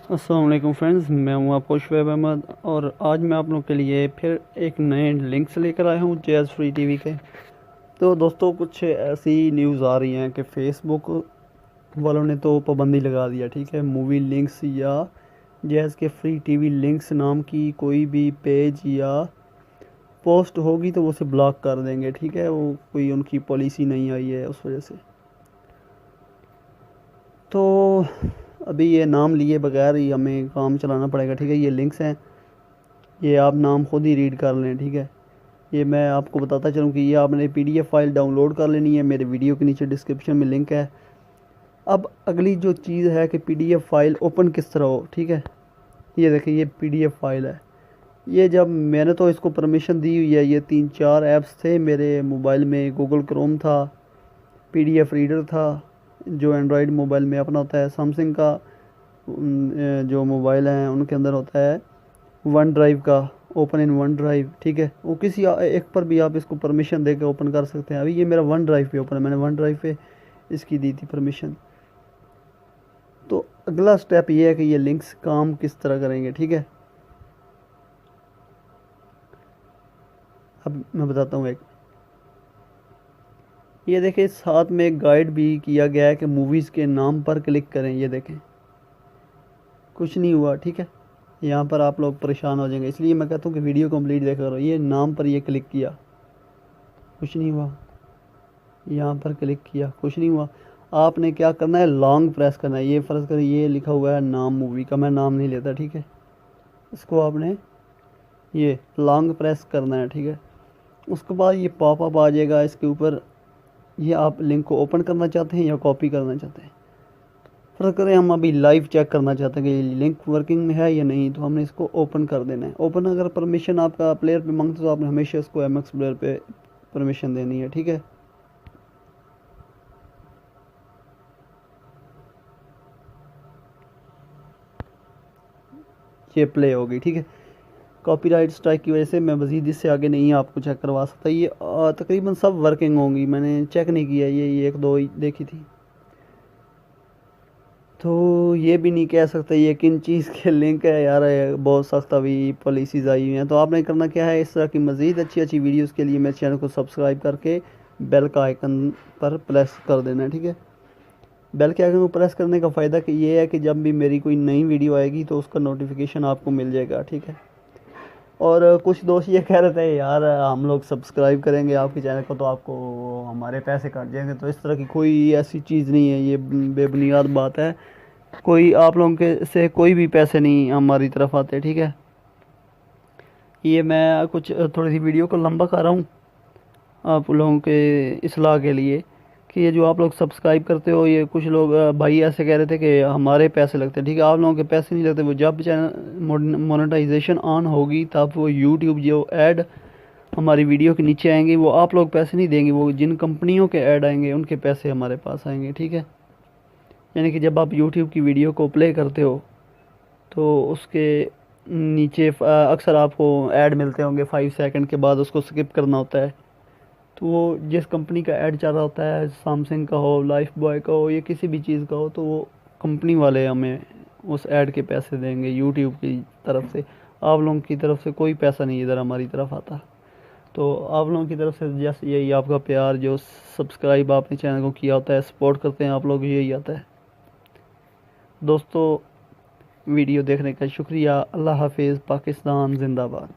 अस्सलाम वालेकुम फ्रेंड्स, मैं हूं आपको शुएब अहमद और आज मैं आप लोगों के लिए फिर एक नए लिंक्स लेकर आया हूं जैज़ फ्री टीवी के। तो दोस्तों, कुछ ऐसी न्यूज़ आ रही हैं कि फ़ेसबुक वालों ने तो पाबंदी लगा दिया, ठीक है। मूवी लिंक्स या जैज़ के फ्री टीवी लिंक्स नाम की कोई भी पेज या पोस्ट होगी तो वो उसे ब्लॉक कर देंगे, ठीक है। वो कोई उनकी पॉलिसी नहीं आई है उस वजह से। तो अभी ये नाम लिए बगैर ही हमें काम चलाना पड़ेगा, ठीक है। ये लिंक्स हैं, ये आप नाम खुद ही रीड कर लें, ठीक है। ये मैं आपको बताता चलूँ कि ये आपने पीडीएफ फाइल डाउनलोड कर लेनी है, मेरे वीडियो के नीचे डिस्क्रिप्शन में लिंक है। अब अगली जो चीज़ है कि पीडीएफ फाइल ओपन किस तरह हो, ठीक है। ये देखिए, ये पीडीएफ फाइल है। ये जब मैंने तो इसको परमिशन दी हुई है, ये 3-4 ऐप्स थे मेरे मोबाइल में। गूगल क्रोम था, पीडीएफ रीडर था जो एंड्रॉयड मोबाइल में अपना होता है, सैमसंग का जो मोबाइल हैं उनके अंदर होता है वन ड्राइव का, ओपन इन वन ड्राइव, ठीक है। वो किसी एक पर भी आप इसको परमिशन दे के ओपन कर सकते हैं। अभी ये मेरा वन ड्राइव पे ओपन है, मैंने वन ड्राइव पे इसकी दी थी परमिशन। तो अगला स्टेप ये है कि ये लिंक्स काम किस तरह करेंगे, ठीक है। अब मैं बताता हूँ एक, ये देखें साथ में एक गाइड भी किया गया है कि मूवीज़ के नाम पर क्लिक करें। ये देखें, कुछ नहीं हुआ, ठीक है। यहाँ पर आप लोग परेशान हो जाएंगे, इसलिए मैं कहता हूँ कि वीडियो कंप्लीट देखा करो। ये नाम पर ये क्लिक किया, कुछ नहीं हुआ। यहाँ पर क्लिक किया, कुछ नहीं हुआ। आपने क्या करना है, लॉन्ग प्रेस करना है। ये फ़र्ज़ करें ये लिखा हुआ है नाम मूवी का, मैं नाम नहीं लेता, ठीक है। इसको आपने ये लॉन्ग प्रेस करना है, ठीक है। उसके बाद ये पॉपअप आ जाएगा इसके ऊपर। ये आप लिंक को ओपन करना चाहते हैं या कॉपी करना चाहते हैं। फ़र्ज़ करें हम अभी लाइव चेक करना चाहते हैं कि ये लिंक वर्किंग में है या नहीं, तो हमने इसको ओपन कर देना है। ओपन अगर परमिशन आपका प्लेयर पे मांगते तो आपने हमेशा इसको एमएक्स प्लेयर पे परमिशन देनी है, ठीक है। ये प्ले हो गई, ठीक है। कॉपीराइट स्ट्राइक की वजह से मैं मज़ीद इससे आगे नहीं आपको चेक करवा सकता। ये तकरीबन सब वर्किंग होंगी, मैंने चेक नहीं किया, ये 1-2 ही देखी थी। तो ये भी नहीं कह सकते ये किन चीज़ के लिंक है यार, बहुत सख्त अभी पॉलिसीज़ आई हुई हैं। तो आपने करना क्या है, इस तरह की मज़ीद अच्छी अच्छी वीडियोज़ के लिए मेरे चैनल को सब्सक्राइब करके बेल का आइकन पर प्रेस कर देना है, ठीक है। बेल के आइकन को प्रेस करने का फ़ायदा कि ये है कि जब भी मेरी कोई नई वीडियो आएगी तो उसका नोटिफिकेशन आपको मिल जाएगा, ठीक है। और कुछ दोस्त ये कह रहे थे यार हम लोग सब्सक्राइब करेंगे आपके चैनल को तो आपको हमारे पैसे कट जाएंगे। तो इस तरह की कोई ऐसी चीज़ नहीं है, ये बेबुनियाद बात है। कोई आप लोगों के से कोई भी पैसे नहीं हमारी तरफ आते, ठीक है। ये मैं कुछ थोड़ी सी वीडियो को लंबा कर रहा हूँ आप लोगों के इस्लाह के लिए कि ये जो आप लोग सब्सक्राइब करते हो, ये कुछ लोग भाई ऐसे कह रहे थे कि हमारे पैसे लगते हैं, ठीक है। आप लोगों के पैसे नहीं लगते। वो जब चैनल मोनेटाइजेशन ऑन होगी तब वो यूट्यूब जो ऐड हमारी वीडियो के नीचे आएंगे वो आप लोग पैसे नहीं देंगे, वो जिन कंपनियों के ऐड आएंगे उनके पैसे हमारे पास आएंगे, ठीक है। यानी कि जब आप यूट्यूब की वीडियो को प्ले करते हो तो उसके नीचे अक्सर आपको ऐड मिलते होंगे, 5 सेकंड के बाद उसको स्किप करना होता है। तो वो जिस कंपनी का ऐड चल रहा होता है, सैमसंग का हो, लाइफ बॉय का हो या किसी भी चीज़ का हो, तो वो कंपनी वाले हमें उस ऐड के पैसे देंगे यूट्यूब की तरफ से। आप लोगों की तरफ से कोई पैसा नहीं इधर हमारी तरफ आता। तो आप लोगों की तरफ से जैसे यही आपका प्यार, जो सब्सक्राइब आपने चैनल को किया होता है, सपोर्ट करते हैं आप लोग, यही आता है। दोस्तों, वीडियो देखने का शुक्रिया। अल्लाह हाफिज़। पाकिस्तान जिंदाबाद।